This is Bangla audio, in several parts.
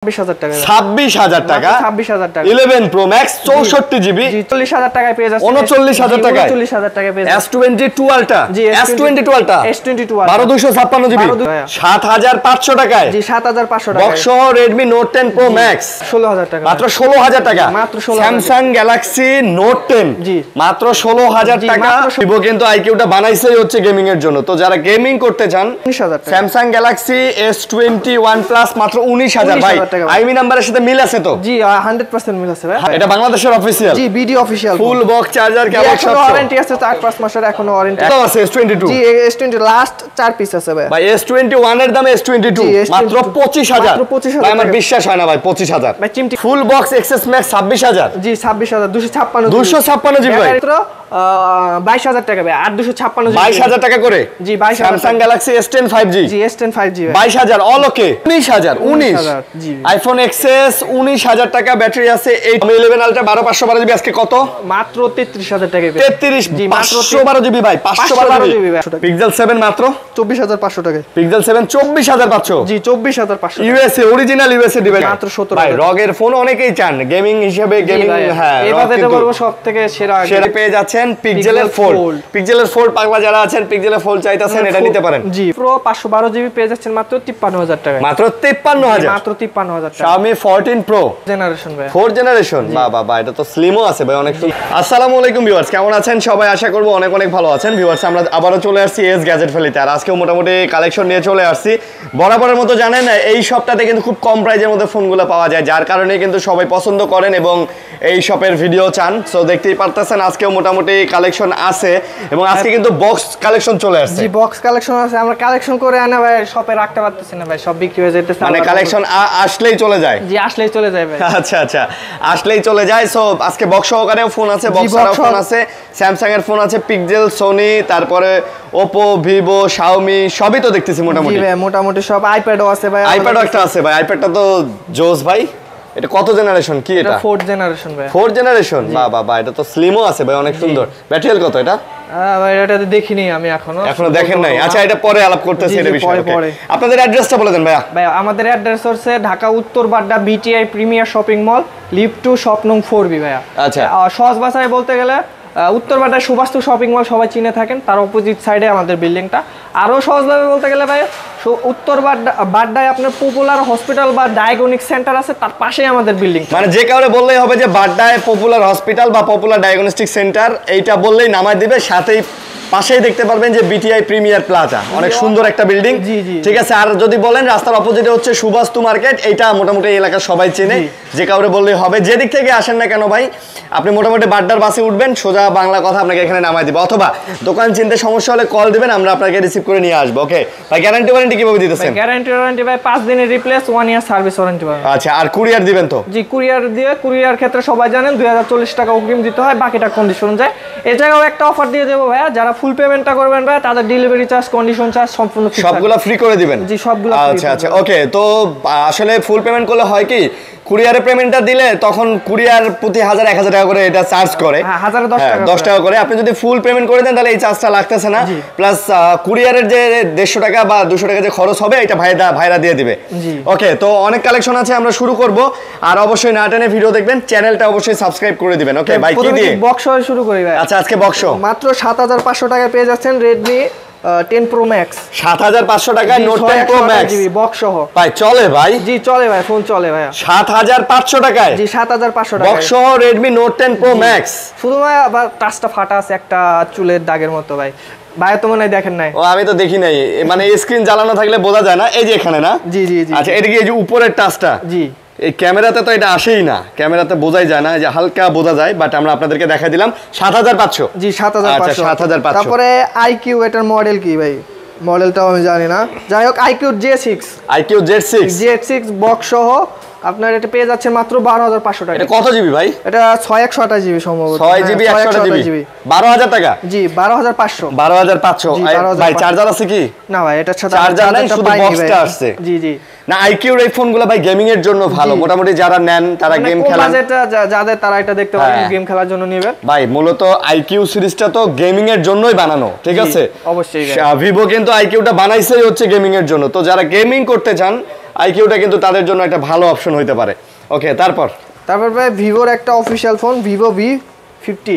26,000 টাকা 26,000 টাকা 26,000 টাকা 11 Pro Max 64 জিবি 40,000 টাকায় পেয়ে যাচ্ছে 39,000 টাকায় 39,000 টাকায় পেয়ে যাচ্ছে S22 Ultra S22 Ultra S22 12256 GB 7,500 টাকায় জি 7,500 টাকা box Redmi Note 10 Pro Max 16,000 টাকা মাত্র 16,000 টাকা মাত্র 16,000 Samsung Galaxy Note 10 জি মাত্র 16,000 টাকা Vivo কিন্তু IQ-টা বানাইছেই হচ্ছে গেমিং এর জন্য তো যারা গেমিং করতে চান 19,000 টাকা Samsung Galaxy S21 Plus মাত্র 19,000 ভাই আইমি নাম্বারের সাথে মিল আছে তো জি 100% মিল আছে ভাই এটা বাংলাদেশের অফিশিয়াল জি BD official full box charger cable সব ওয়ারেন্টি আছে 4-5 মাসের এখনো ওয়ারেন্টি আছে S22 জি S20 লাস্ট 4 পিস আছে ভাই ভাই S21 এর দাম S22 মাত্র 25,000 ভাই আমার বিশ্বাস হয় না ভাই 25,000 ভাই চিমটি ফুল বক্স XS Max 26,000 জি 26,256 256 জিবি ভাই 22,000 টাকা ভাই 856 জিবি 22,000 টাকা করে জি 22,000 Samsung Galaxy S10 5G জি S10 5G 22,000 অল ওকে 19,000 জি iPhone XS 19,000 টাকা ব্যাটারি আছে 11 Ultra 12/512 জিবি আজকে কত মাত্র 33,000 টাকা 33 জি মাত্র 512 জিবি ভাই 512 জিবি Pixel 7 মাত্র 24,500 টাকা Pixel 7 24,500 জি 24,500 USA অরিজিনাল USA ডিভাইস মাত্র 17 ভাই রগের ফোন অনেকেই চান গেমিং হিসেবে গেমিং হ্যাঁ এবারে বলবো সবথেকে সেরা পেয়ে যাচ্ছেন পিক্সেলের ফোল্ড পাগলা যারা আছেন পিক্সেলের ফোল্ড চাইতাছেন এটা নিতে পারেন জি প্রো 512 জিবি পেয়ে যাচ্ছেন মাত্র 53,000 টাকা মাত্র 53,000 মাত্র 53,000 টাকা Xiaomi 14 Pro জেনারেশন ভাই 4 জেনারেশন বাবা এটা তো স্লিমও আছে ভাই অনেক সুন্দর আসসালামু আলাইকুম ভিউয়ার্স কেমন আছেন সবাই আশা করব অনেক অনেক ভালো আছেন ভিউয়ার্স আমরা আবারো চলে আসছি এস গ্যাজেট ভ্যালিতে আর আজকেও মোটামুটি কালেকশন নিয়ে চলে আসছি বরাবরের মতো জানেন এই শপটাতে কিন্তু খুব কম প্রাইজের মধ্যে ফোনগুলো পাওয়া যায় যার কারণে কিন্তু সবাই পছন্দ করেন এবং এই শপের ভিডিও চান সো দেখতেই পারতেছেন আজকেও মোটামুটি কালেকশন আছে এবং আজকে কিন্তু বক্স কালেকশন চলে আসছে জি বক্স কালেকশন আছে আমরা কালেকশন করে আনা ভাই শপে রাখতে পারতেছি না ভাই সব বিক্রি হয়ে যাইতেছে মানে কালেকশন আসলেই চলে যায় জি আসলেই চলে যায় ভাই আচ্ছা আচ্ছা আসলেই চলে যায় সো আজকে বক্স সহকারেও ফোন আছে বক্স ছাড়াও ফোন আছে স্যামসাং এর ফোন আছে পিক্সেল সোনি তারপরে Oppo Vivo Xiaomi সবই তো দেখতেছি মোটামুটি জি ভাই মোটামুটি সব আইপ্যাডও আছে ভাই আইপ্যাডও একটা আছে ভাই আইপ্যাডটা তো জোস ভাই এটা কত জেনারেশন কি এটা 4th জেনারেশন ভাই 4th জেনারেশন বাবা এটা তো স্লিমও আছে ভাই অনেক সুন্দর ব্যাটারি কত এটা ভাই এটা দেখিনি আমি এখনো দেখেন নাই আচ্ছা এটা পরে আলাপ করতেছি এটা বিষয়ে আপনাদের অ্যাড্রেসটা বলে দেন ভাইয়া ভাই আমাদের অ্যাড্রেস হচ্ছে ঢাকা উত্তর Badda BTI premier shopping mall lift 2 shop নং 4B ভাইয়া আচ্ছা সহজ ভাষায় বলতে গেলে উত্তর বাড্ডা সুবাস্তু শপিং মল সবাই চিনে থাকেন তার অপোজিট সাইডে আমাদের বিল্ডিংটা আরো সহজভাবে বলতে গেলে ভাই উত্তর বাড্ডায় আপনার পপুলার হসপিটাল বা ডায়াগনস্টিক সেন্টার আছে তার পাশেই আমাদের বিল্ডিং মানে যে কাউরে বললেই হবে যে বাড্ডায় পপুলার হসপিটাল বা পপুলার ডায়াগনস্টিক সেন্টার এইটা বললেই নামায় দিবে সাথেই পাশেই দেখতে পারবেন যে বিটিআই প্রিমিয়ার প্লাজা অনেক সুন্দর একটা বিল্ডিং ঠিক আছে আর যদি বলেন রাস্তার অপোজিটে হচ্ছে সুবাস্তু মার্কেট এইটা মোটামুটি এলাকার সবাই চেনে যে কাউরে বললেই হবে যে দিক থেকে আসেন না কেন ভাই আপনি মোটামুটি বাড্ডার বাসে উঠবেন সোজা বাংলা কথা আপনাকে এখানে নামায় দিবে অথবা দোকান চিনতে সমস্যা হলে কল দিবেন আমরা আপনাকে রিসিভ করে নিয়ে আসবো ওকে ভাই গ্যারান্টি ওয়ারেন্টি কিভাবে দিতেছেন গ্যারান্টি ভাই 5 দিনের রিপ্লেস 1 ইয়ার সার্ভিস ওয়ারেন্টি ভাই আচ্ছা আর কুরিয়ার দিবেন তো জি কুরিয়ার ক্ষেত্রে সবাই জানেন 2040 টাকা অগ্রিম দিতে হয় বাকিটা কন্ডিশন যায় এই জায়গাও একটা অফার দিয়ে দেব ভাইয়া যারা ফুল পেমেন্টটা করবেন ভাই তাদের ডেলিভারি চার্জ কন্ডিশন চার্জ সম্পূর্ণ ফ্রি সবগুলা ফ্রি করে দিবেন জি সবগুলা আচ্ছা আচ্ছা ওকে তো আসলে ফুল পেমেন্ট করলে হয় কি কুরিয়ারে পেমেন্টটা দিলে তখন কুরিয়ার প্রতি 1000-1000 টাকা করে এটা চার্জ করে 10 টাকা করে আপনি যদি ফুল পেমেন্ট করে দেন তাহলে এই চার্জটা লাগতেছে না প্লাস কুরিয়ারের যে 150 টাকা বা 200 টাকা যে খরচ হবে এটা ভাইরা দিয়ে দিবে ওকে তো অনেক কালেকশন আছে আমরা শুরু করব আর অবশ্যই না টেনে ভিডিও দেখবেন চ্যানেলটা অবশ্যই সাবস্ক্রাইব করে দিবেন ওকে ভাই কি দিয়ে বক্স শুরু করি ভাই আচ্ছা আজকে বক্স মাত্র 7,500 টাকায় পেয়ে যাচ্ছেন Redmi 10 Pro Max 7,500 টাকায় Note 10 Pro Max বক্স সহ ভাই চলে ভাই জি চলে ভাই ফোন চলে ভাই 7,500 টাকায় জি 7,500 টাকা বক্স সহ Redmi Note 10 Pro Max শুধু ভাই আবার টাচটা ফাটা আছে একটা চুলের দাগের মতো ভাই ভাই তো মনে হয় দেখেন নাই ও আমি তো দেখি নাই মানে স্ক্রিন জ্বালানো থাকলে বোঝা যায় না এই যে এখানে না জি আচ্ছা এটা কি এই যে উপরের টাচটা জি এই ক্যামেরাতে তো এটা আসেই না ক্যামেরাতে বোঝাই যায় না যে হালকা বোঝা যায় বাট আমরা আপনাদেরকে দেখাই দিলাম 7,500 জি 7,500 আচ্ছা 7,500 তারপরে IQ এটার মডেল কি ভাই মডেলটাও আমি জানি না যাই হোক IQ Z6 বক্স সহ আপনার এটা পেয়ে যাচ্ছে মাত্র 12,500 টাকা এটা কত জিবি ভাই এটা 6/128 জিবি সম্ভবত 6 জিবি 128 জিবি 12,000 টাকা জি 12,500 ভাই চার্জার আছে কি না ভাই এটা চার্জার নাই শুধু বক্সটা আসছে জি না আইকিউর এই ফোনগুলো ভাই গেমিং এর জন্য ভালো মোটামুটি যারা নেন তারা গেম খেলেন বাজেটটা যাদের তারা এটা দেখতে পারেন গেম খেলার জন্য নেবেন ভাই মূলত আইকিউ সিরিজটা তো গেমিং এর জন্যই বানানো ঠিক আছে অবশ্যই ভিভো কিন্তু আইকিউটা বানাইছেই হচ্ছে গেমিং এর জন্য তো যারা গেমিং করতে চান আইকিউটা কিন্তু তাদের জন্য একটা ভালো অপশন হইতে পারে। ওকে, তারপর ভাই ভিভোর একটা official phone Vivo V50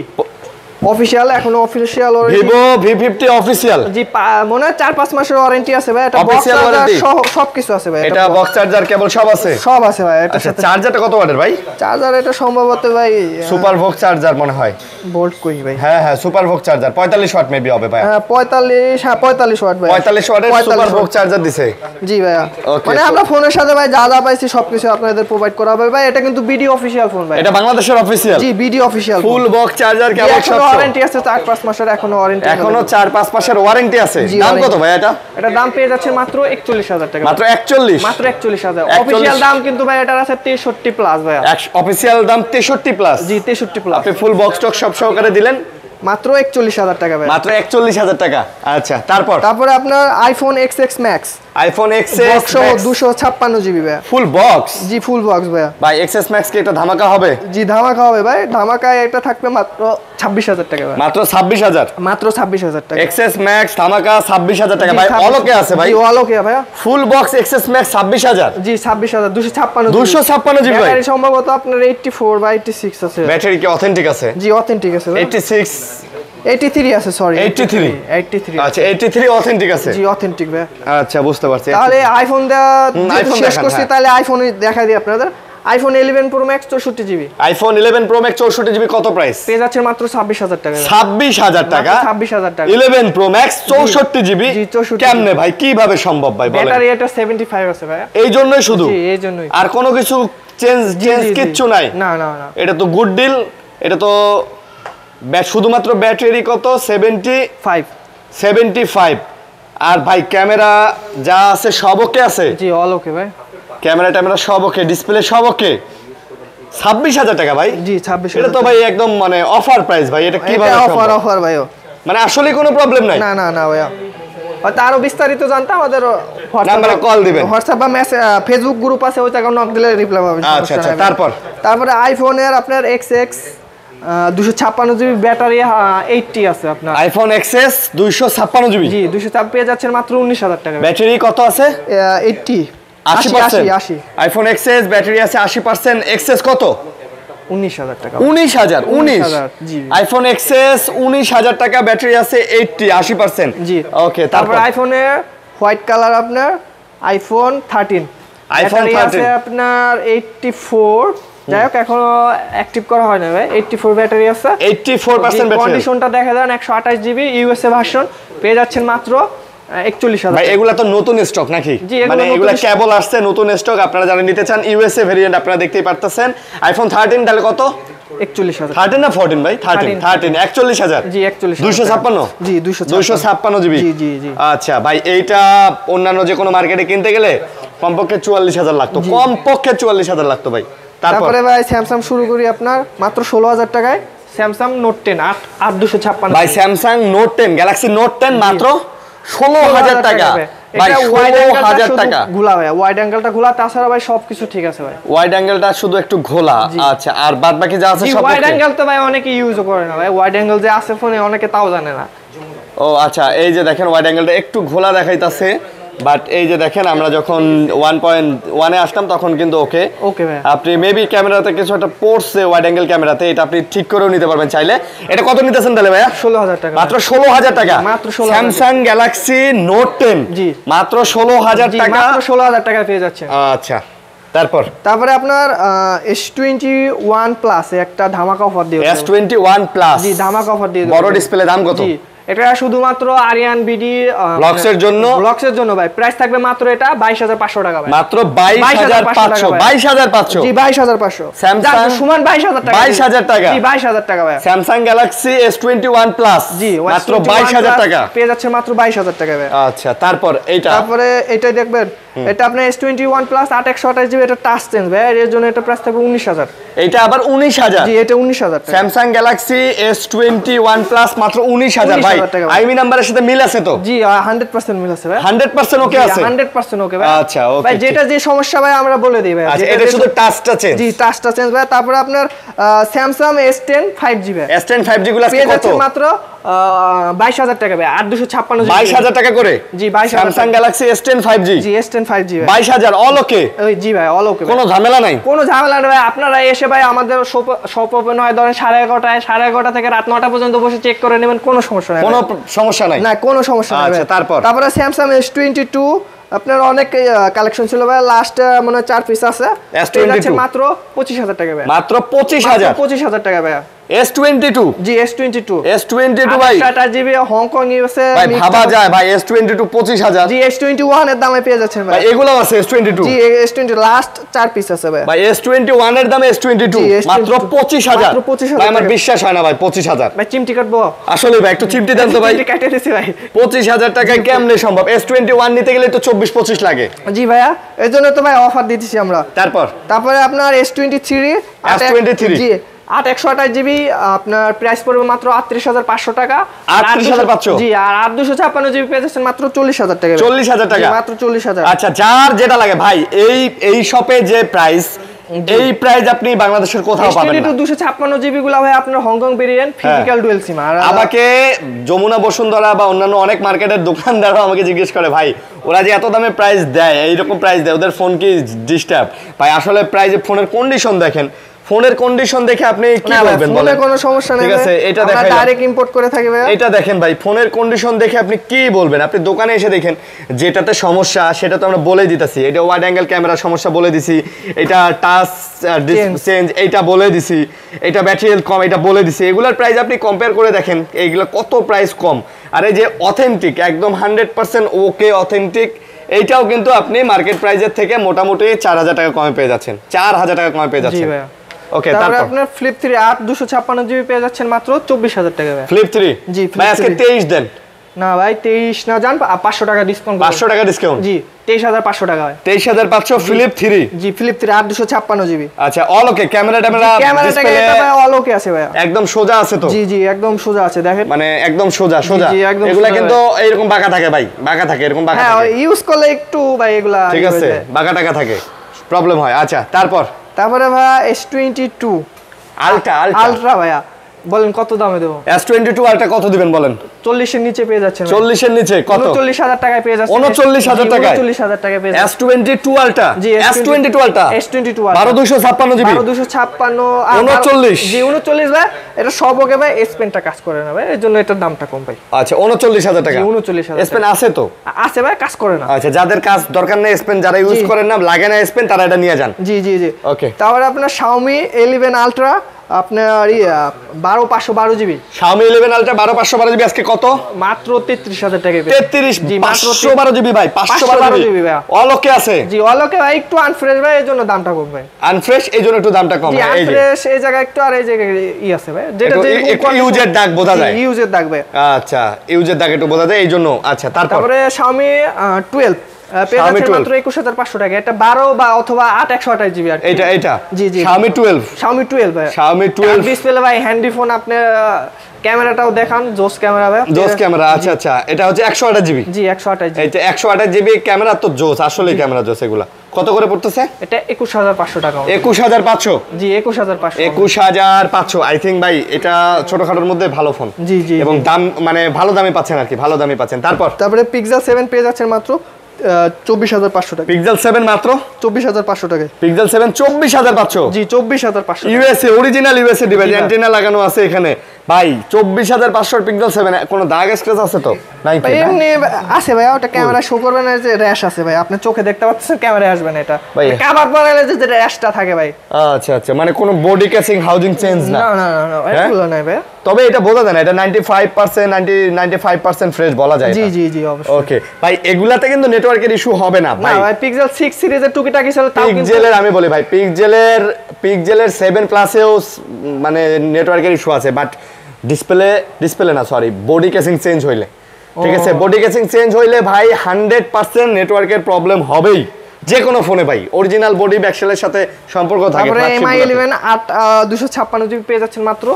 official, এখনো অফিশিয়াল ভিভো V50 অফিশিয়াল। জি মনে হয় 4-5 মাসের ওয়ারেন্টি আছে ভাই। এটা বক্স Official চার্জার warranty? সহ সবকিছু আছে ভাই। এটা বক্স চার্জার কেবল সব আছে? সব আছে ভাই। এটা আচ্ছা, চার্জারটা কত ওয়াটের ভাই? চার্জার এটা সম্ভবত ভাই সুপার ভোক চার্জার মনে হয়। ভোল্ট কই ভাই? হ্যাঁ হ্যাঁ, সুপার ভোক চার্জার 45 ওয়াট মেবি হবে ভাই। 45 ওয়াট ভাই। 45 ওয়াটের সুপার ভোক চার্জার দিছে। জি ভাইয়া, Okay, মানে আমরা ফোনের সাথে ভাই যা যা পাইছি সবকিছু আপনাদের প্রোভাইড করা হবে ভাই। এটা কিন্তু বিডি অফিশিয়াল ফোন ভাই। এটা বাংলাদেশের অফিশিয়াল? জি BD official full box charger cable সব। ওয়ারেন্টি আছে 4-5 মাসের এখনো ওয়ারেন্টি। এখনো 4-5 মাসের ওয়ারেন্টি আছে। দাম কত ভাই এটা? এটা দাম পেয়ে যাচ্ছে মাত্র 41,000 টাকা। মাত্র 41? মাত্র 41,000। অফিশিয়াল দাম কিন্তু ভাই এটার আছে 63 প্লাস ভাই। অফিশিয়াল দাম 63 প্লাস? জি 63 প্লাস। আপনি ফুল বক্স টক সব সহকারে দিলেন মাত্র 41,000 টাকা ভাই। মাত্র 41,000 টাকা। আচ্ছা, তারপরে আপনার iPhone XX Max, iPhone XS 256 GB ভাই। Full box? জি ফুল বক্স ভাই। ভাই XS Max কি একটা ধামাকা হবে? জি ধামাকা হবে ভাই। ধামাকায় এটা থাকবে মাত্র 26,000 টাকা ভাই। মাত্র 26,000? মাত্র 26,000 টাকা। XS Max ধামাকা 26,000 টাকা ভাই। অলোকে আছে ভাই? জি অলোকে ভাই। Full box XS Max 26,000? জি 26,000 256 জিবি ভাই। ব্যাটারি সম্ভবত আপনার 84 বা 86 আছে। ব্যাটারি কি অথেন্টিক আছে? জি অথেন্টিক আছে ভাই। 83 আছে সরি। 83? আচ্ছা 83 অথেন্টিক আছে? জি অথেন্টিক ভাই। আচ্ছা বুঝতে পারছি। তাহলে আইফোন আইফোন শেষ করছি, তাহলে আইফোন দেখাই দিই আপনাদের। IPhone 11 pro max 64 GB. IPhone 11 pro max 64 GB কত প্রাইস? পেয়ে যাচ্ছে মাত্র 26,000 টাকা। 26,000 টাকা? 26,000 টাকা। 11 প্রো ম্যাক্স 64 জিবি? জি 64। কেমনে ভাই, কিভাবে সম্ভব ভাই বলেন? ব্যাটারি এটা 75 আছে ভাই। এই জন্যই শুধু? জি এই জন্যই। আর কোনো কিছু চেঞ্জ কিচ্ছু নাই? না। এটা তো গুড ডিল। এটা তো শুধুমাত্র ব্যাটারি কত? 75। আর ভাই ক্যামেরা যা আছে সব ওকে আছে? জি অল ওকে ভাই। ক্যামেরা সব ওকে, ডিসপ্লে সব ওকে। 26,000 টাকা ভাই? জি 26,000। এটা তো ভাই একদম মানে অফার প্রাইস ভাই। এটা কিভাবে সম্ভব? অফার ভাই। মানে আসলে কোনো প্রবলেম নাই? না ভাইয়া। হয়তো আরো বিস্তারিত জানতে আমাদের নাম্বারে কল দিবেন। হোয়াটসঅ্যাপ বা মেসেজ ফেসবুক গ্রুপ আছে, ওইটা নক দিলে রিপ্লাই পাবেন। আচ্ছা তারপরে আইফোনের আপনার XX 256 জিবি ব্যাটারি 80 আছে আপনার। IPhone XS 256 GB? জি 256 পেয়ে যাচ্ছেন মাত্র 19,000 টাকা। ব্যাটারি কত আছে? 80। আইফোন XS ব্যাটারি আছে 80%। XS কত? 19,000 টাকা। 19,000? জি। আইফোন XS 19,000 টাকা, ব্যাটারি আছে 80%। জি। ওকে, তারপর আইফোনের হোয়াইট কালার আপনার আইফোন 13 ব্যাটারি আছে আপনার 84। যাই হোক এখনো অ্যাক্টিভ করা হয় না ভাই। 84 ব্যাটারি আছে। 84% ব্যাটারি। কন্ডিশনটা দেখা দেন 128 জিবি ইউএসএ ভার্সন। পেয়ে যাচ্ছেন মাত্র 41,000। ভাই এগুলা তো নতুন স্টক নাকি? মানে এগুলা কেবল আসছে নতুন স্টক। আপনারা যারা নিতে চান ইউএসএ ভেরিয়েন্ট আপনারা দেখতেই পারতেছেন। আইফোন 13 তাহলে কত? 41,000। 13 না 14 ভাই? 13 41,000? জি 41,000। 256? জি 256 জিবি? জি। আচ্ছা ভাই, এইটা অন্যান্য যে কোনো মার্কেটে কিনতে গেলে কমপক্ষে 44,000 লাগতো। কমপক্ষে 44,000 লাগতো ভাই। তারপরে ভাই স্যামসাং শুরু করি আপনার মাত্র 16,000 টাকায়। স্যামসাং নোট 10 8256 ভাই। স্যামসাং নোট 10 গ্যালাক্সি নোট 10 মাত্র 16,000 টাকা ভাই। 16,000 টাকা ঘোলা ভাই। ওয়াইড অ্যাঙ্গেলটা ঘোলা, তাছাড়া ভাই সবকিছু ঠিক আছে ভাই। ওয়াইড অ্যাঙ্গেলটা শুধু একটু ঘোলা। আচ্ছা, আর বাদ বাকি যা আছে সব? ওয়াইড অ্যাঙ্গেল তো ভাই অনেকে ইউজও করে না ভাই। ওয়াইড অ্যাঙ্গেল যে আছে ফোনে অনেকে তাও জানে না। ও আচ্ছা, এই যে দেখেন ওয়াইড অ্যাঙ্গেলটা একটু ঘোলা দেখাইতাছে। বাট এই যে দেখেন আমরা যখন 1.1 এ আসলাম তখন কিন্তু ওকে ভাই। আপনি মেবি ক্যামেরাতে কিছু একটা পড়ছে ওয়াইড অ্যাঙ্গেল ক্যামেরাতে, এটা আপনি ঠিক করেও নিতে পারবেন চাইলে। এটা কত নিতেছেন তাহলে ভাইয়া? 16,000 টাকা। মাত্র 16,000 টাকা? মাত্র 16,000। স্যামসাং গ্যালাক্সি নোট 10 জি মাত্র 16,000 টাকা? মাত্র 16,000 টাকা পেয়ে যাচ্ছে। আচ্ছা, তারপরে আপনার S21 প্লাস একটা ধামাকা অফার দিয়ে S21 প্লাস? জি ধামাকা অফার দিয়ে বড় ডিসপ্লে। দাম কত? জি এটা শুধুমাত্র আরিয়ান বিডি ব্লগসের জন্য ভাই। প্রাইস থাকবে মাত্র এটা 22,500 টাকা ভাই। মাত্র 22,500? 22,500? জি 22,500। স্যামসাং সমান 22,000 টাকা। 22,000 টাকা? জি 22,000 টাকা ভাই। Samsung Galaxy S21 plus? জি মাত্র 22,000 টাকা পেয়ে যাচ্ছে মাত্র 22,000 টাকা ভাই। আচ্ছা, তারপরে এটাই দেখবেন। এটা আপনার S21 প্লাস 828 জিবি। এটা টাচ চেঞ্জ ভাই। এর জন্য এটা প্রাইস থাকবে 19,000। এটা আবার 19,000? জি এটা 19,000 টাকা। স্যামসাং গ্যালাক্সি S21 প্লাস মাত্র 19,000 ভাই। আইমি নাম্বারের সাথে মিল আছে তো? জি 100% মিল আছে ভাই। 100% ওকে আছে? 100% ওকে ভাই। আচ্ছা ওকে ভাই, যেটা যে সমস্যা ভাই আমরা বলে দেই ভাই। আচ্ছা, এটা শুধু টাচটা চেঞ্জ? জি টাচটা চেঞ্জ ভাই। তারপরে আপনার স্যামসাং S10 5G ভাই। S10 5G গুলো আজকে কত? মাত্র 22,000 টাকা ভাই, 8256 22,000 টাকা করে জি 22,000 স্যামসাং গ্যালাক্সি S10 5G জি S10 5G ভাই 22,000 অল ওকে ওই জি ভাই অল ওকে, কোনো ঝামেলা নাই কোনো ঝামেলা নেই ভাই। আপনারা এসে ভাই আমাদের শপ ওপেন হয় ধরেন 11:30 থেকে রাত 9টা পর্যন্ত বসে চেক করে নেবেন, কোনো সমস্যা নাই, কোনো সমস্যা নাই না কোনো সমস্যা নাই। আচ্ছা তারপরে স্যামসাং S22 আপনার অনেক কালেকশন ছিল ভাই, লাস্ট মনে হয় 4 পিস আছে, S22 মাত্র 25,000 টাকা ভাই, মাত্র 25,000 25,000 টাকা ভাই। S22 জি S22 ভাই 8GB হংকং ইউএসএ ভাই ভাবা যায় ভাই S22 25,000 জি S21 এর দামে পেয়ে যাচ্ছেন ভাই, ভাই এগুলো আছে S22 জি S20 লাস্ট 4 পিস আছে ভাই, ভাই S21 এর দাম S22 মাত্র 25,000 মাত্র 25,000 ভাই আমার বিশ্বাস হয় না ভাই 25,000 ভাই চিমটি কাটবো আসলে ভাই একটু চিমটি দেন তো ভাই, চিমটি কাটে দিছি ভাই 25,000 টাকায় কেমনে সম্ভব? S21 নিতে গেলে তো 24-25 লাগে। জি ভাইয়া এজন্য তো ভাই অফার দিতেছি আমরা। তারপরে আপনার S23 জি 128GB আপনার প্রাইস পড়বে মাত্র 38,500 টাকা, 38,500 জি, আর 8256GB পেয়ে যাচ্ছেন মাত্র 40,000 টাকা, 40,000 টাকা মাত্র 40,000। আচ্ছা যার যেটা লাগে ভাই এই শপে যে প্রাইস এই প্রাইস আপনি বাংলাদেশের কোথাও পাবেন না। 256GB গুলো ভাই আপনার Hong Kong variant physical dual SIM. আর আমাকে যমুনা বসুন্ধরা বা অন্যান্য অনেক মার্কেটের দোকানদাররা আমাকে জিজ্ঞেস করে ভাই ওরা যে এত দামে প্রাইস দেয়, এইরকম প্রাইস দেয়, ওদের ফোন কি ডিস্টার্ব? ভাই আসলে প্রাইসে ফোনের কন্ডিশন দেখেন, ফোনের কন্ডিশন দেখে আপনি কি বলবেন বলেন? ফোনে কোনো সমস্যা নেই, ঠিক আছে এটা দেখেন, আমরা ডাইরেক্ট ইম্পোর্ট করে থাকি ভাই। এটা দেখেন ভাই ফোনের কন্ডিশন দেখে আপনি কি বলবেন? আপনি দোকানে এসে দেখেন যেটাতে সমস্যা সেটা তো আমরা বলে দিতেছি, এটা ওয়াইড অ্যাঙ্গেল ক্যামেরা সমস্যা বলে দিছি, এটা টাচ চেঞ্জ এইটা বলে দিছি, এটা ব্যাটারি হেলথ কম এটা বলে দিছি, এগুলোর প্রাইস আপনি কম্পেয়ার করে দেখেন এইগুলো কত প্রাইস কম। আর এই যে অথেন্টিক একদম 100% ওকে অথেন্টিক, এইটাও কিন্তু আপনি মার্কেট প্রাইসের থেকে মোটামুটি 4,000 টাকা কমে পেয়ে যাচ্ছেন, 4,000 টাকা কমে পেয়ে যাচ্ছেন। ওকে তারপর আপনার ফ্লিপ 3 8256GB পেয়ে যাচ্ছেন মাত্র 24,000 টাকা ভাই। ফ্লিপ 3 জি ভাই আজকে 23 দেন না ভাই 23 না জান 500 টাকা ডিসকাউন্ট, 500 টাকা ডিসকাউন্ট জি 23,500 টাকা ভাই, 23,500 ফ্লিপ 3 জি ফ্লিপ 3 8256GB। আচ্ছা অল ওকে ক্যামেরা ক্যামেরাটা এটা ভাই অল ওকে আছে ভাই, একদম সোজা আছে তো? জি জি একদম সোজা আছে দেখেন, মানে একদম সোজা এগুলা কিন্তু এরকম বাঁকা থাকে ভাই, বাঁকা থাকে এরকম বাঁকা থাকে, হ্যাঁ ইউজ করলে একটু ভাই এগুলা ঠিক আছে বাঁকা টাকা থাকে প্রবলেম হয়। আচ্ছা তারপরে ভাই S22 আলট্রা ভাইয়া বলেন কত দামে দেবো? S22 আলট্রা কত দিবেন বলেন? 40 এর নিচে পেয়ে যাচ্ছেন, 40 এর নিচে কত? 39,000 টাকায় পেয়ে যাচ্ছেন, 39,000 টাকায় 39,000 টাকায় পেয়ে যাচ্ছেন S22 আলট্রা, জি S22 আলট্রা 12256 GB 1256 জি 39 ভাই, এটা সব ওকে ভাই, এস পেনটা কাজ করে না ভাই, এজন্য এটার দামটা কম ভাই। আচ্ছা 39,000 টাকা, 39,000 এস পেন আছে তো? আছে ভাই, কাজ করে না। আচ্ছা যাদের কাজ দরকার নেই এস পেন, যারা ইউজ করেন না লাগে না এস পেন, তারা এটা নিয়ে যান। জি জি জি ওকে তারপরে আপনার Xiaomi 11 আলট্রা আপনার 12512GB, Xiaomi 11 আলট্রা 12512GB আজকে কত? মাত্র 33,000 টাকা 33 জি মাত্র 512GB ভাই, 512GB ভাই অল ওকে আছে, জি অল ওকে ভাই, একটু আনফ্রেশ ভাই এজন্য দামটা কম ভাই, আনফ্রেশ এইজন্য একটু দামটা কম, এই যে আনফ্রেশ এই জায়গায় একটু, আর এই জায়গায় আছে ভাই যেটা যে ইউজের দাগ বোঝা যায়, ইউজের দাগ ভাই, আচ্ছা ইউজের দাগ একটু বোঝা যায় এইজন্য। আচ্ছা তারপরে Xiaomi 12 পেয়ে যাচ্ছেন মাত্র 21,500 টাকা, এটা 12 বা অথবা 8 128GB আর এটা জি জি Xiaomi 12 ভাই, Xiaomi 12 ডিসপ্লে ভাই, হ্যান্ডি ফোন, আপনি ক্যামেরাটাও দেখান জোস ক্যামেরা ভাই, জোস ক্যামেরা। আচ্ছা আচ্ছা এটা হচ্ছে 128GB, জি 128GB, এইটা 128GB ক্যামেরা তো জোস, আসলেই ক্যামেরা জোস। এগুলা কত করে পড়তেছে? এটা 21,500 টাকা, 21,500 জি 21,500 21,500 আই থিং ভাই এটা ছোটখাটোর মধ্যে ভালো ফোন, জি জি এবং দাম মানে ভালো দামে পাচ্ছেন আর কি, ভালো দামে পাচ্ছেন। তারপরে Pixel 7 পেয়ে যাচ্ছেন মাত্র 24,500 টাকা, Pixel 7 মাত্র 24,500 টাকা, Pixel 7 24,500 জি 24,500 USA original USA device, antenna লাগানো আছে এখানে ভাই। 24,500 Pixel 7 কোনো দাগ স্ক্র্যাচ আছে তো? নাই ভাই এমনি আছে ভাই, ওটা ক্যামেরা শো করবে না, যে র‍্যাশ আছে ভাই, আপনি চোখে দেখতে পাচ্ছেন, ক্যামেরায় আসবে না, এটা কভার পরালে যে র‍্যাশটা থাকে ভাই। আচ্ছা আচ্ছা মানে কোনো বডি ক্যাসিং হাউজিং চেঞ্জ না? না না না এগুলো নাই ভাই, তবে এটা বোঝা যায় না, এটা 95% ফ্রেশ বলা যায়। জি জি জি অবশ্যই। ওকে ভাই এগুলাতে কিন্তু নেটওয়ার্কের ইস্যু হবে না ভাই। ভাই Pixel 6 সিরিজের টুকিটাকি ছিল, তাও কিন্তু পিক্সেলের আমি বলি ভাই পিক্সেলের 7 প্লাসেও মানে নেটওয়ার্কের ইস্যু আছে, বাট ডিসপ্লে না সরি বডি ক্যাসিং চেঞ্জ হইলে, ঠিক আছে বডি ক্যাসিং চেঞ্জ হইলে ভাই 100% নেটওয়ার্কের প্রবলেম হবেই যে কোনো ফোনে ভাই, অরিজিনাল বডি ব্যাকশেলের সাথে সম্পর্ক থাকে। তারপরে MI 11 256GB পেয়ে যাচ্ছেন মাত্র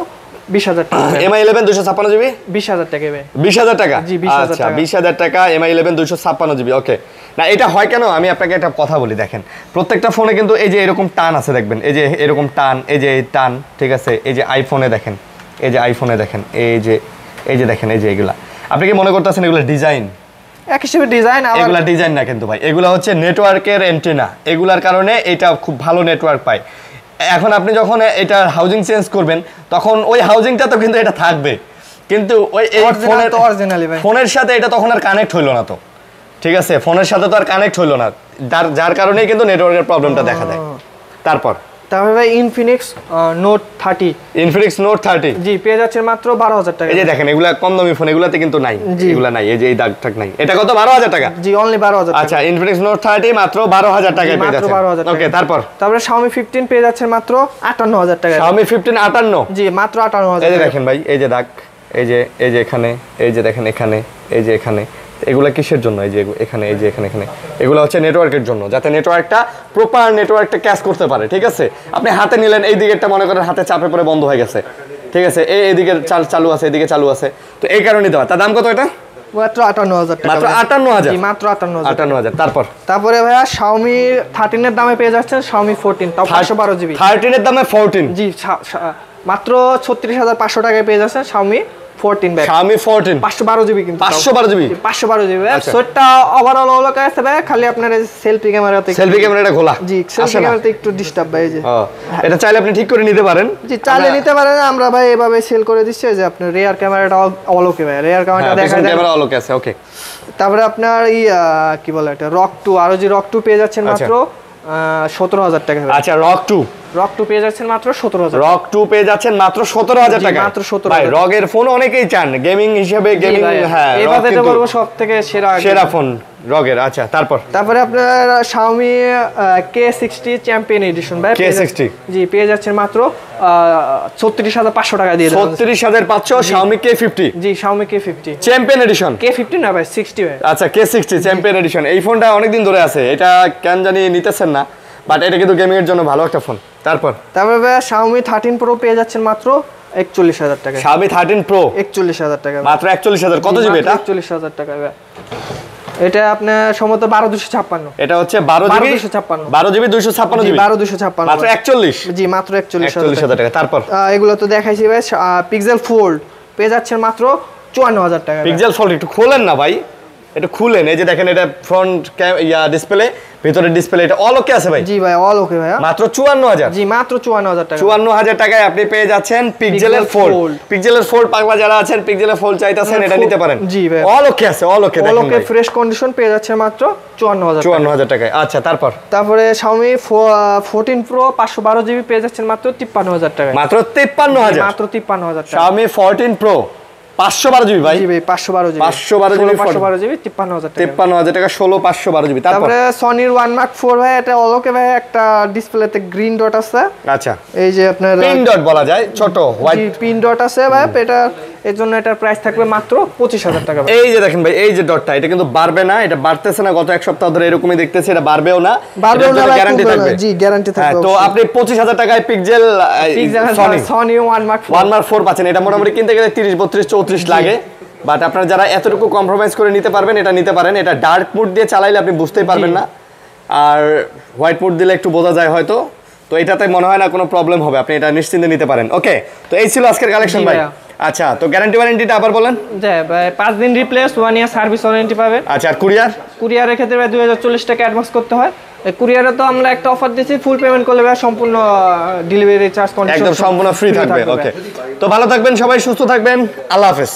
20,000 টাকা, MI 11 256GB 20,000 টাকা ভাই, 20,000 টাকা, জি 20,000 টাকা, 20,000 টাকা MI 11 256GB। ওকে না এটা হয় কেন আমি আপনাকে একটা কথা বলি, দেখেন প্রত্যেকটা ফোনে কিন্তু এই যে এরকম টান আছে দেখবেন, এই যে এরকম টান, এই যে টান, ঠিক আছে এই যে আইফোনে দেখেন, এই যে আইফোনে দেখেন, এই যে এই যে দেখেন এই যে এগুলা আপনি কি মনে করতেছেন এগুলা ডিজাইন? এক হিসেবে ডিজাইন, এগুলা ডিজাইন না কিন্তু ভাই, এগুলা হচ্ছে নেটওয়ার্কের অ্যান্টেনা, এগুলার কারণে এটা খুব ভালো নেটওয়ার্ক পায়। এখন আপনি যখন এটা হাউজিং চেঞ্জ করবেন তখন ওই হাউজিংটা তো কিন্তু এটা থাকবে, কিন্তু ওই এই ফোনের সাথে এটা তখন আর কানেক্ট হইলো না, তো ঠিক আছে ফোনের সাথে তো আর কানেক্ট হইলো না, যার কারণেই কিন্তু নেটওয়ার্কের প্রবলেমটা দেখা দেয়। তারপরে ভাই ইনফিনিক্স নোট 30, ইনফিনিক্স নোট 30 জি পেয়ে যাচ্ছেন মাত্র 12,000 টাকা। এই যে দেখেন এগুলা কম দামি ফোন, এগুলাতে কিন্তু নাই, এগুলা নাই, এই যে এই দাগ টাক নাই, এটা কত 12,000 টাকা? জি অনলি 12,000 টাকা। আচ্ছা ইনফিনিক্স নোট 30 মাত্র 12,000 টাকায় পেয়ে যাচ্ছেন। ওকে তারপরে Xiaomi 15 পেয়ে যাচ্ছেন মাত্র 58,000 টাকা। Xiaomi 15 58, জি মাত্র 58,000। এই যে দেখেন ভাই এই যে দাগ, এই যে এখানে, এই যে দেখেন এখানে, এই যে এখানে, এগুলা কিসের জন্য? এই যে এখানে, এই যে এখানে, এগুলো হচ্ছে নেটওয়ার্কের জন্য, যাতে নেটওয়ার্কটা প্রপার নেটওয়ার্কটা ক্যাচ করতে পারে, ঠিক আছে? আপনি হাতে নিলেন, এই দিকেরটা মনে করেন হাতে চাপে পড়ে বন্ধ হয়ে গেছে, ঠিক আছে, এইদিকে চালু আছে, এদিকে চালু আছে, তো এই কারণে দেওয়া। তার দাম কত এটা? মাত্র 58,000 টাকা। মাত্র 58,000? জি মাত্র 58,000। তারপরে ভাইয়া Xiaomi 13 এর দামে পেয়ে যাচ্ছেন Xiaomi 14, তাও 512 জিবি। 13 এর দামে 14? জি মাত্র 36,500 টাকায় পেয়ে যাচ্ছেন Xiaomi 14 ভাই। Xiaomi 14 512 জিবি, কিন্তু 512 জিবি, 512 জিবি। সেটটা ওভারঅল হলো কাছে ভাই, খালি আপনার সেলফি ক্যামেরাতে, সেলফি ক্যামেরাটা খোলা, জি সেলফি ক্যামেরাতে একটু ডিস্টার্ব ভাই। যে এটা চাইলে আপনি ঠিক করে নিতে পারেন, জি চাইলে নিতে পারেন, আমরা ভাই এভাবে সেল করে দিচ্ছি যে আপনার রিয়ার ক্যামেরাটা অল ওকে ভাই, রিয়ার ক্যামেরাটা দেখা যায়, ক্যামেরা অল ওকে আছে। ওকে তারপরে আপনার কি বলে এটা রক 2, আর জি রক 2 পেয়ে যাচ্ছেন মাত্র 17,000 টাকা। আচ্ছা রক 2 পেয়ে যাচ্ছেন মাত্র 17,000। রক 2 পেয়ে যাচ্ছেন মাত্র 17,000 টাকা। মাত্র 17,000 ভাই রগের ফোন অনেকেই চান গেমিং হিসেবে, গেমিং হ্যাঁ এই বাজেটে বলবো সবথেকে সেরা ফোন রগের। আচ্ছা তারপরে আপনার Xiaomi K60 চ্যাম্পিয়ন এডিশন ভাই, K60 জি পেয়ে যাচ্ছেন মাত্র 36,500 টাকা দিয়ে। 36,500 Xiaomi K50? জি Xiaomi K50 champion edition. K50 না ভাই 60 ভাই। আচ্ছা K60 চ্যাম্পিয়ন এডিশন, এই ফোনটা অনেকদিন ধরে আছে, এটা কেন জানি নিতেছেন না, বাট এটা কিন্তু গেমিং এর জন্য ভালো একটা ফোন। তারপরে ভাই Xiaomi 13 Pro পেয়ে যাচ্ছেন মাত্র 41,000 টাকা। Xiaomi 13 Pro 41,000 টাকা, মাত্র 41,000। কত জিবি এটা? 41,000 টাকা ভাই। এটা আপনার সম্ভবত 12,256। এটা হচ্ছে 12 জিবি 256 জিবি, 12,256 মাত্র 41? জি মাত্র 41,000 টাকা। তারপর এগুলো তো দেখাইছি ভাই। Pixel Fold পেয়ে যাচ্ছেন মাত্র 54,000 টাকা। Pixel Fold একটু খোলেন না ভাই, এটা খুলেন, এই যে দেখেন এটা ফ্রন্ট ডিসপ্লে, ভিতরের ডিসপ্লে, এটা অল ওকে আছে ভাই? জি ভাই অল ওকে ভাই। মাত্র 54,000? জি মাত্র 54,000 টাকা। 54,000 টাকায় আপনি পেয়ে যাচ্ছেন পিক্সেলের ফোল্ড। পিক্সেলের ফোল্ড পাগলা যারা আছেন, পিক্সেলের ফোল্ড চাইতাছেন, এটা নিতে পারেন। জি ভাই অল ওকে আছে, অল ওকে দেখেন, অল ওকে ফ্রেশ কন্ডিশন পেয়ে যাচ্ছে মাত্র 54,000 টাকায়। আচ্ছা তারপরে Xiaomi 14 Pro 512 জিবি পেয়ে যাচ্ছেন মাত্র 53,000 টাকায়। মাত্র 53,000? মাত্র 53,000 টাকা। Xiaomi 14 Pro 512 জিবি ভাই? জি ভাই 512 জিবি, 512 জিবি 53,000 টাকা। 53,000 টাকা 16 512 জিবি। তারপরে Sony One Mark 4 ভাই, এটা অলোকে ভাই একটা ডিসপ্লেতে গ্রিন ডট আছে। আচ্ছা এই যে আপনার পিন ডট বলা যায়, ছোট হোয়াইট পিন ডট আছে ভাই, এটা এর জন্য এটার প্রাইস থাকবে মাত্র 25,000 টাকা। এই যে দেখেন ভাই, এই যে ডটটা, এটা কিন্তু বাড়বে না, এটা বাড়তেছে না, গত এক সপ্তাহ ধরে এরকমই দেখতেছি, এটা বাড়বেও না, গ্যারান্টি থাকবে। জি গ্যারান্টি থাকবে। তো আপনি 25,000 টাকায় পিক্সেল Sony One Mark 4 পাচ্ছেন। এটা মোটামুটি কিনতে গেলে 30 32 34 লাগে, বাট আপনারা যারা এতটুকু কম্প্রোমাইজ করে নিতে পারবেন, এটা নিতে পারেন। এটা ডার্ক মোড দিয়ে চালাইলে আপনি বুঝতেই পারবেন না, আর হোয়াইট মোড দিলে একটু বোঝা যায় হয়তো, তো এটাতে মনে হয় না কোনো প্রবলেম হবে, আপনি এটা নিশ্চিন্তে নিতে পারেন। ওকে, তো এই ছিল আজকের কালেকশন ভাই। আচ্ছা, তো গ্যারান্টি ওয়ারেন্টিটা আবার বলেন। জি ভাই 5 দিন রিপ্লেস, 1 ইয়ার সার্ভিস ওয়ারেন্টি পাবেন। আচ্ছা, আর কুরিয়ারের ক্ষেত্রে ভাই 2040 টাকা অ্যাডভান্স করতে হয়। কুরিয়ারে তো আমরা একটা অফার দিয়েছি, ফুল পেমেন্ট করলে ভাই সম্পূর্ণ ডেলিভারি চার্জ একদম সম্পূর্ণ ফ্রি থাকবে। ওকে, তো ভালো থাকবেন সবাই, সুস্থ থাকবেন, আল্লাহ হাফেজ।